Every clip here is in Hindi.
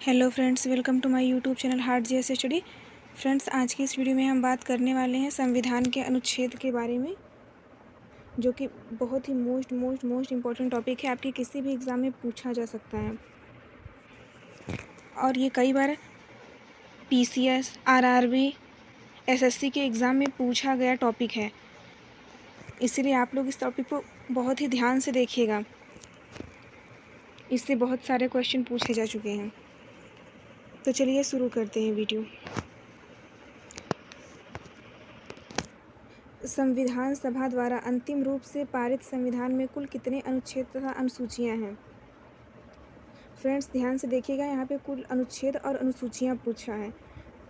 Hello friends, welcome to my YouTube channel hard GS study. Friends, आज की इस वीडियो में हम बात करने वाले हैं संविधान के अनुच्छेद के बारे में, जो कि बहुत ही मोस्ट इम्पॉर्टेंट टॉपिक है। आपके किसी भी एग्ज़ाम में पूछा जा सकता है और ये कई बार पीसीएस, आरआरबी, एसएससी के एग्ज़ाम में पूछा गया टॉपिक है। इसीलिए आप लोग इस टॉपिक को बहुत ही ध्यान से देखिएगा। इससे बहुत सारे क्वेश्चन पूछे जा चुके हैं। तो चलिए शुरू करते हैं वीडियो। संविधान सभा द्वारा अंतिम रूप से पारित संविधान में कुल कितने अनुच्छेद तथा अनुसूचियां हैं? फ्रेंड्स, ध्यान से देखिएगा, यहाँ पे कुल अनुच्छेद और अनुसूचियां पूछा है।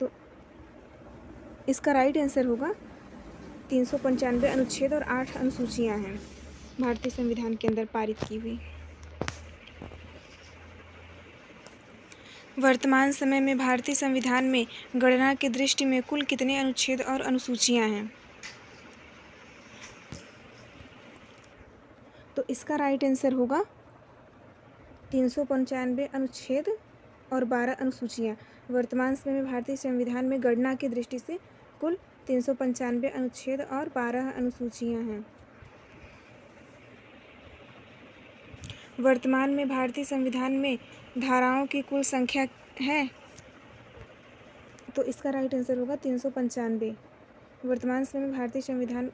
तो इसका राइट आंसर होगा 395 अनुच्छेद और 8 अनुसूचियां हैं भारतीय संविधान के अंदर पारित की हुई। वर्तमान समय में भारतीय संविधान में गणना की दृष्टि में कुल कितने अनुच्छेद और अनुसूचियां हैं? तो इसका राइट आंसर होगा 395 अनुच्छेद और 12 अनुसूचियाँ। वर्तमान समय में भारतीय संविधान में गणना की दृष्टि से कुल 395 अनुच्छेद और 12 अनुसूचियाँ हैं। वर्तमान में भारतीय संविधान में धाराओं की कुल संख्या है, तो इसका राइट आंसर होगा 395। वर्तमान समय में भारतीय संविधान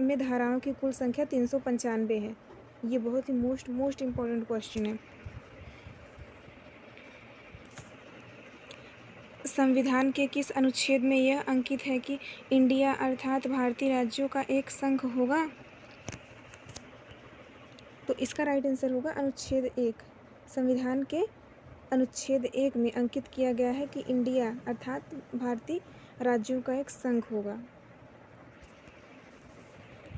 में धाराओं की कुल संख्या 395 है। ये बहुत ही मोस्ट इम्पॉर्टेंट क्वेश्चन है। संविधान के किस अनुच्छेद में यह अंकित है कि इंडिया अर्थात भारतीय राज्यों का एक संघ होगा? तो इसका राइट आंसर होगा अनुच्छेद 1। संविधान के अनुच्छेद 1 में अंकित किया गया है कि इंडिया अर्थात भारतीय राज्यों का एक संघ होगा।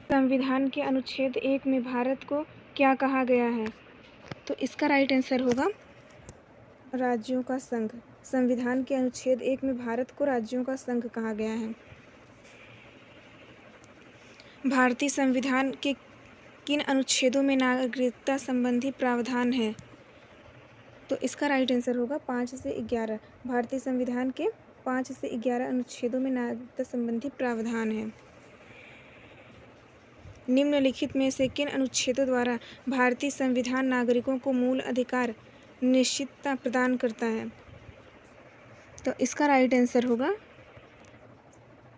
संविधान के अनुच्छेद 1 में भारत को क्या कहा गया है? तो इसका राइट आंसर होगा राज्यों का संघ। संविधान के अनुच्छेद 1 में भारत को राज्यों का संघ कहा गया है। भारतीय संविधान के किन अनुच्छेदों में नागरिकता संबंधी प्रावधान है? तो इसका राइट आंसर होगा 5 से 11। भारतीय संविधान के 5 से 11 अनुच्छेदों में नागरिकता संबंधी प्रावधान है। निम्नलिखित में से किन अनुच्छेदों द्वारा भारतीय संविधान नागरिकों को मूल अधिकार निश्चितता प्रदान करता है? तो इसका राइट आंसर होगा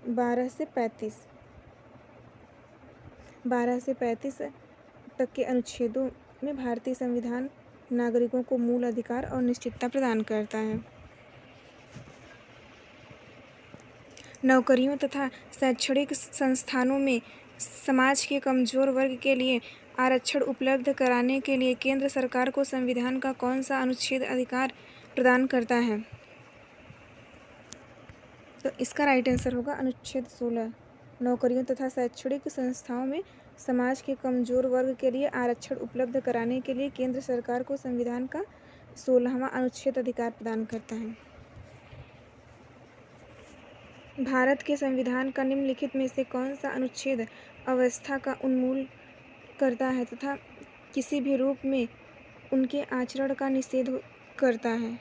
12 से 35। 12 से 35 तक के अनुच्छेदों में भारतीय संविधान नागरिकों को मूल अधिकार और निश्चितता प्रदान करता है। नौकरियों तथा शैक्षणिक संस्थानों में समाज के कमजोर वर्ग के लिए आरक्षण उपलब्ध कराने के लिए केंद्र सरकार को संविधान का कौन सा अनुच्छेद अधिकार प्रदान करता है? तो इसका राइट आंसर होगा अनुच्छेद 16। नौकरियों तथा शैक्षणिक संस्थाओं में समाज के कमजोर वर्ग के लिए आरक्षण उपलब्ध कराने के लिए केंद्र सरकार को संविधान का 16वां अनुच्छेद अधिकार प्रदान करता है। भारत के संविधान का निम्नलिखित में से कौन सा अनुच्छेद अवस्था का उन्मूलन करता है तथा किसी भी रूप में उनके आचरण का निषेध करता है?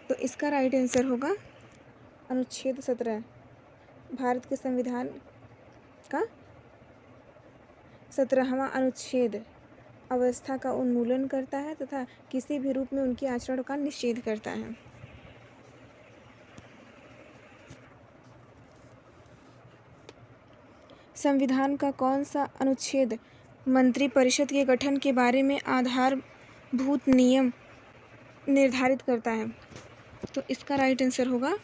तो इसका राइट आंसर होगा अनुच्छेद 17। भारत के संविधान का 17वां अनुच्छेद अवस्था का उन्मूलन करता है तथा किसी भी रूप में उनके आचरण का निषेध करता है। संविधान का कौन सा अनुच्छेद मंत्रिपरिषद के गठन के बारे में आधारभूत नियम निर्धारित करता है? तो इसका राइट आंसर होगा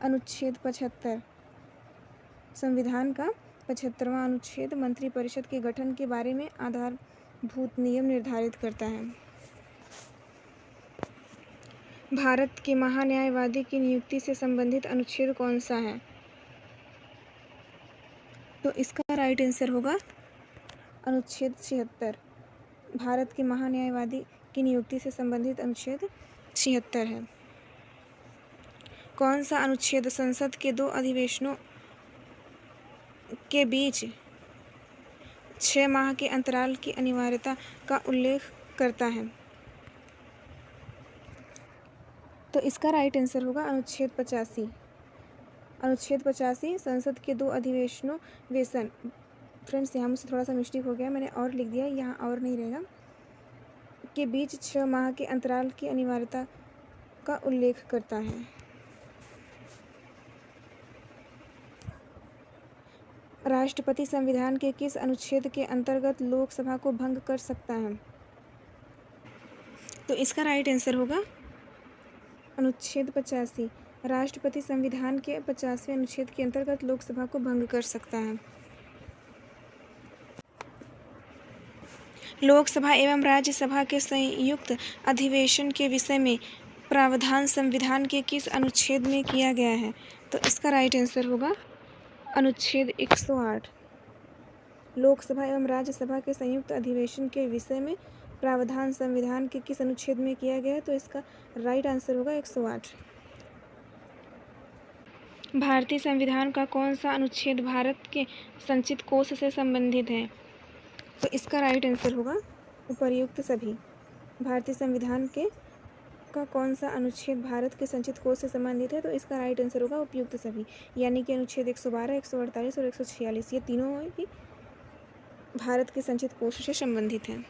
अनुच्छेद 75। संविधान का 75वां अनुच्छेद मंत्रिपरिषद के गठन के बारे में आधारभूत नियम निर्धारित करता है। भारत के महान्यायवादी की नियुक्ति से संबंधित अनुच्छेद कौन सा है? तो इसका राइट आंसर होगा अनुच्छेद 76। भारत के महान्यायवादी की नियुक्ति से संबंधित अनुच्छेद 76 है। कौन सा अनुच्छेद संसद के 2 अधिवेशनों के बीच 6 माह के अंतराल की अनिवार्यता का उल्लेख करता है? तो इसका राइट आंसर होगा अनुच्छेद 85। अनुच्छेद 85 संसद के 2 अधिवेशनों वेसन। फ्रेंड्स यहाँ मुझसे थोड़ा सा मिस्टेक हो गया, मैंने और लिख दिया, यहाँ और नहीं रहेगा, के बीच 6 माह के अंतराल की अनिवार्यता का उल्लेख करता है। राष्ट्रपति संविधान के किस अनुच्छेद के अंतर्गत लोकसभा को भंग कर सकता है? तो इसका राइट आंसर होगा अनुच्छेद 85। राष्ट्रपति संविधान के 50वें अनुच्छेद के अंतर्गत लोकसभा को भंग कर सकता है। लोकसभा एवं राज्यसभा के संयुक्त अधिवेशन के विषय में प्रावधान संविधान के किस अनुच्छेद में किया गया है? तो इसका राइट आंसर होगा अनुच्छेद 108। लोकसभा एवं राज्यसभा के संयुक्त अधिवेशन के विषय में प्रावधान संविधान के किस अनुच्छेद में किया गया है? तो इसका राइट आंसर होगा 108। भारतीय संविधान का कौन सा अनुच्छेद भारत के संचित कोष से संबंधित है? तो इसका राइट आंसर होगा उपर्युक्त सभी। भारतीय संविधान का कौन सा अनुच्छेद भारत के संचित कोष से संबंधित है? तो इसका राइट आंसर होगा उपयुक्त सभी, यानी कि अनुच्छेद 112, 148 और 146, ये तीनों ही भारत के संचित कोष से संबंधित हैं।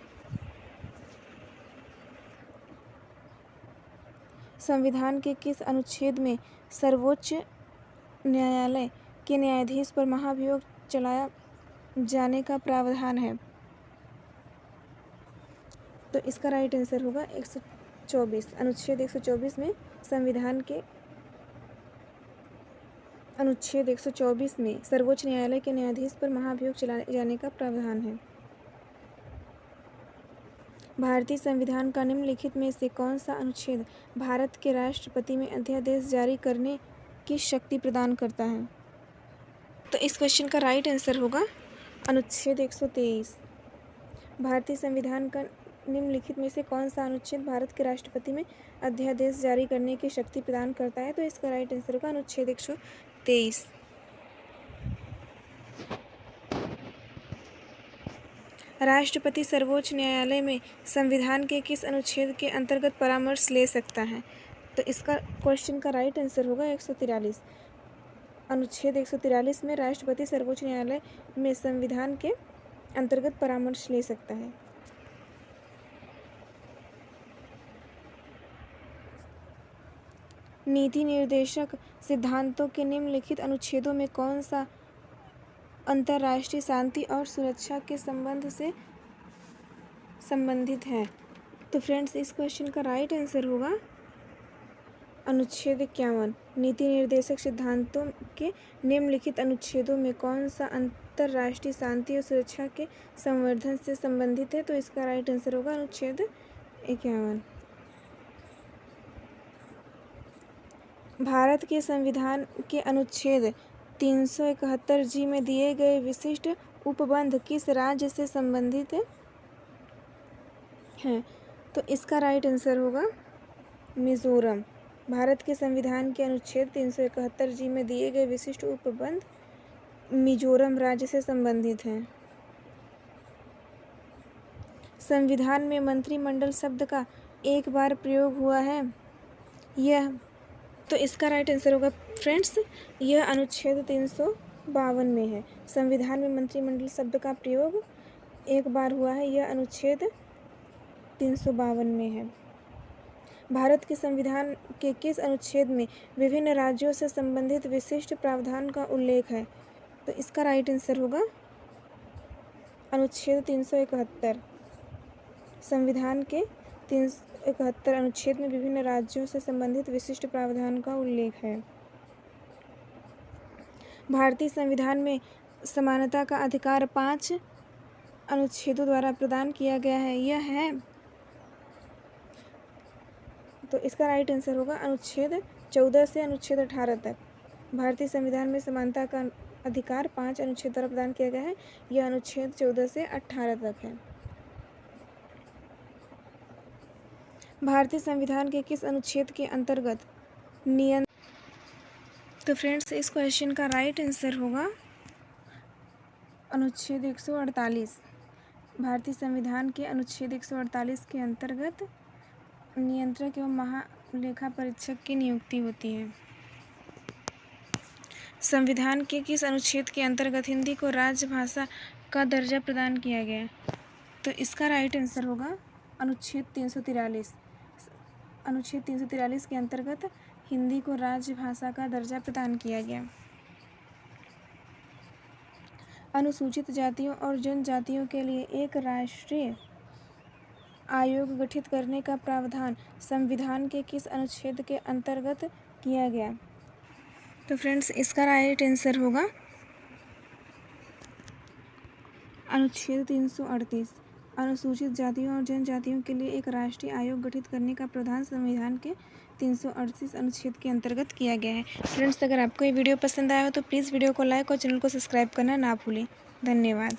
संविधान के किस अनुच्छेद में सर्वोच्च न्यायालय के न्यायाधीश पर महाभियोग चलाया जाने का प्रावधान है? तो इसका राइट आंसर होगा 124। अनुच्छेद 124 में संविधान के अनुच्छेद 124 में सर्वोच्च न्यायालय के न्यायाधीश पर महाभियोग चलाए जाने का प्रावधान है। भारतीय संविधान का निम्नलिखित में से कौन सा अनुच्छेद भारत के राष्ट्रपति में अध्यादेश जारी करने की शक्ति प्रदान करता है? तो इस क्वेश्चन का राइट आंसर होगा अनुच्छेद 123। भारतीय संविधान का निम्नलिखित में से कौन सा अनुच्छेद भारत के राष्ट्रपति में अध्यादेश जारी करने की शक्ति प्रदान करता है? तो इसका राइट आंसर होगा अनुच्छेद 123। राष्ट्रपति सर्वोच्च न्यायालय में संविधान के किस अनुच्छेद के अंतर्गत परामर्श ले सकता है? तो इसका क्वेश्चन का राइट आंसर होगा 143। अनुच्छेद 143 में राष्ट्रपति सर्वोच्च न्यायालय में संविधान के अंतर्गत परामर्श ले सकता है। नीति निर्देशक सिद्धांतों के निम्नलिखित अनुच्छेदों में कौन सा अंतर्राष्ट्रीय शांति और सुरक्षा के संबंध से संबंधित है? तो फ्रेंड्स इस क्वेश्चन का राइट आंसर होगा अनुच्छेद 51। नीति निर्देशक सिद्धांतों के निम्नलिखित अनुच्छेदों में कौन सा अंतर्राष्ट्रीय शांति और सुरक्षा के संवर्धन से संबंधित है? तो इसका राइट आंसर होगा अनुच्छेद 51। भारत के संविधान के अनुच्छेद 371 जी में दिए गए विशिष्ट उपबंध किस राज्य से संबंधित हैं? तो इसका राइट आंसर होगा मिजोरम। भारत के संविधान के अनुच्छेद 371 जी में दिए गए विशिष्ट उपबंध मिजोरम राज्य से संबंधित हैं। संविधान में मंत्रिमंडल शब्द का एक बार प्रयोग हुआ है यह? तो इसका राइट आंसर होगा फ्रेंड्स यह अनुच्छेद 352 में है। संविधान में मंत्रिमंडल शब्द का प्रयोग एक बार हुआ है, यह अनुच्छेद 352 में है। भारत के संविधान के किस अनुच्छेद में विभिन्न राज्यों से संबंधित विशिष्ट प्रावधान का उल्लेख है? तो इसका राइट आंसर होगा अनुच्छेद 371। संविधान के 371 अनुच्छेद में विभिन्न राज्यों से संबंधित विशिष्ट प्रावधान का उल्लेख है। भारतीय संविधान में समानता का अधिकार 5 अनुच्छेदों द्वारा प्रदान किया गया है, यह है? तो इसका राइट आंसर होगा अनुच्छेद 14 से अनुच्छेद 18 तक। भारतीय संविधान में समानता का अधिकार 5 अनुच्छेद द्वारा प्रदान किया गया है, यह अनुच्छेद 14 से 18 तक है। भारतीय संविधान के किस अनुच्छेद के अंतर्गत तो फ्रेंड्स इस क्वेश्चन का राइट आंसर होगा अनुच्छेद 148। भारतीय संविधान के अनुच्छेद 148 के अंतर्गत नियंत्रक एवं महालेखा परीक्षक की नियुक्ति होती है। संविधान के किस अनुच्छेद के अंतर्गत हिंदी को राजभाषा का दर्जा प्रदान किया गया है? तो इसका राइट आंसर होगा अनुच्छेद 343। अनुच्छेद 343 के अंतर्गत हिंदी को राजभाषा का दर्जा प्रदान किया गया। अनुसूचित जातियों और जनजातियों के लिए एक राष्ट्रीय आयोग गठित करने का प्रावधान संविधान के किस अनुच्छेद के अंतर्गत किया गया? तो फ्रेंड्स इसका राइट आंसर होगा अनुच्छेद 338। अनुसूचित जातियों और जनजातियों के लिए एक राष्ट्रीय आयोग गठित करने का प्रावधान संविधान के 338 अनुच्छेद के अंतर्गत किया गया है। फ्रेंड्स अगर आपको ये वीडियो पसंद आया हो तो प्लीज़ वीडियो को लाइक और चैनल को सब्सक्राइब करना ना भूलें। धन्यवाद।